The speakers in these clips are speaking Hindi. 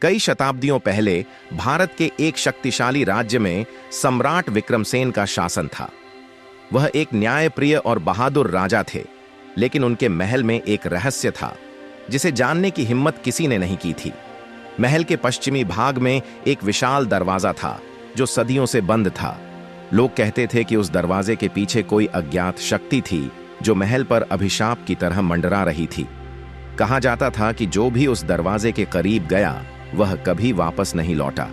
कई शताब्दियों पहले भारत के एक शक्तिशाली राज्य में सम्राट विक्रमसेन का शासन था। वह एक न्यायप्रिय और बहादुर राजा थे, लेकिन उनके महल में एक रहस्य था जिसे जानने की हिम्मत किसी ने नहीं की थी। महल के पश्चिमी भाग में एक विशाल दरवाजा था जो सदियों से बंद था। लोग कहते थे कि उस दरवाजे के पीछे कोई अज्ञात शक्ति थी जो महल पर अभिशाप की तरह मंडरा रही थी। कहा जाता था कि जो भी उस दरवाजे के करीब गया वह कभी वापस नहीं लौटा।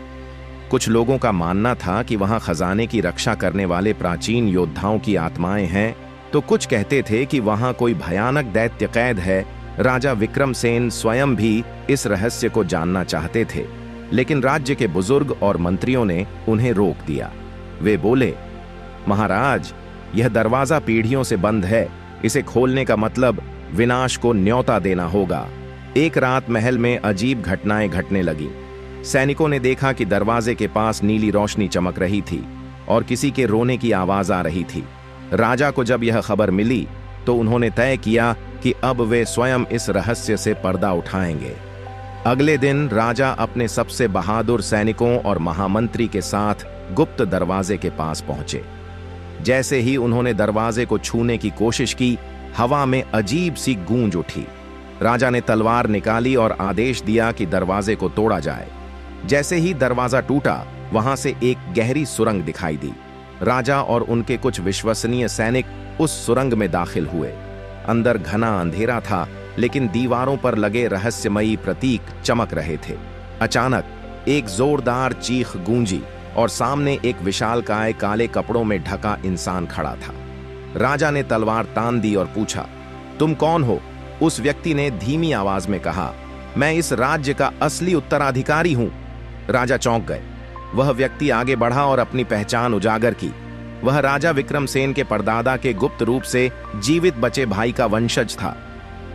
कुछ लोगों का मानना था कि वहां खजाने की रक्षा करने वाले प्राचीन योद्धाओं की आत्माएं हैं, तो कुछ कहते थे कि वहां कोई भयानक दैत्य कैद है। राजा विक्रमसेन स्वयं भी इस रहस्य को जानना चाहते थे, लेकिन राज्य के बुजुर्ग और मंत्रियों ने उन्हें रोक दिया। वे बोले, महाराज, यह दरवाजा पीढ़ियों से बंद है। इसे खोलने का मतलब विनाश को न्योता देना होगा। एक रात महल में अजीब घटनाएं घटने लगी। सैनिकों ने देखा कि दरवाजे के पास नीली रोशनी चमक रही थी और किसी के रोने की आवाज आ रही थी। राजा को जब यह खबर मिली तो उन्होंने तय किया कि अब वे स्वयं इस रहस्य से पर्दा उठाएंगे। अगले दिन राजा अपने सबसे बहादुर सैनिकों और महामंत्री के साथ गुप्त दरवाजे के पास पहुंचे। जैसे ही उन्होंने दरवाजे को छूने की कोशिश की, हवा में अजीब सी गूंज उठी। राजा ने तलवार निकाली और आदेश दिया कि दरवाजे को तोड़ा जाए। जैसे ही दरवाजा टूटा, वहां से एक गहरी सुरंग दिखाई दी। राजा और उनके कुछ विश्वसनीय सैनिक उस सुरंग में दाखिल हुए। अंदर घना अंधेरा था, लेकिन दीवारों पर लगे रहस्यमयी प्रतीक चमक रहे थे। अचानक एक जोरदार चीख गूंजी और सामने एक विशालकाय काले कपड़ों में ढका इंसान खड़ा था। राजा ने तलवार तान दी और पूछा, तुम कौन हो? उस व्यक्ति ने धीमी आवाज में कहा, मैं इस राज्य का असली उत्तराधिकारी हूं। राजा चौंक गए। वह व्यक्ति आगे बढ़ा और अपनी पहचान उजागर की। वह राजा विक्रमसेन के परदादा के गुप्त रूप से जीवित बचे भाई का वंशज था।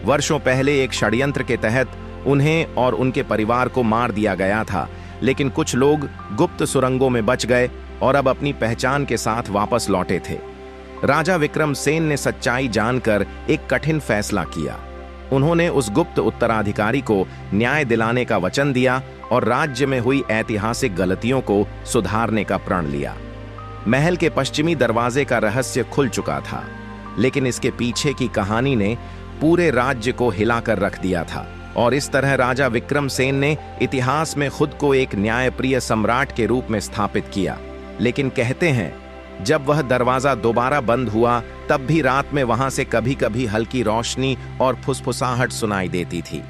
वर्षों पहले एक षड्यंत्र के तहत उन्हें और उनके परिवार को मार दिया गया था, लेकिन कुछ लोग गुप्त सुरंगों में बच गए और अब अपनी पहचान के साथ वापस लौटे थे। राजा विक्रमसेन ने सच्चाई जानकर एक कठिन फैसला किया। उन्होंने उस गुप्त उत्तराधिकारी को न्याय दिलाने का वचन दिया और राज्य में हुई ऐतिहासिक गलतियों को सुधारने का प्रण लिया। महल के पश्चिमी दरवाजे का रहस्य खुल चुका था, लेकिन इसके पीछे की कहानी ने पूरे राज्य को हिलाकर रख दिया था और इस तरह राजा विक्रमसेन ने इतिहास में खुद को एक न्यायप्रिय सम्राट के रूप में स्थापित किया। लेकिन कहते हैं, जब वह दरवाजा दोबारा बंद हुआ, तब भी रात में वहां से कभी कभी हल्की रोशनी और फुसफुसाहट सुनाई देती थी।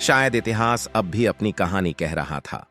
शायद इतिहास अब भी अपनी कहानी कह रहा था।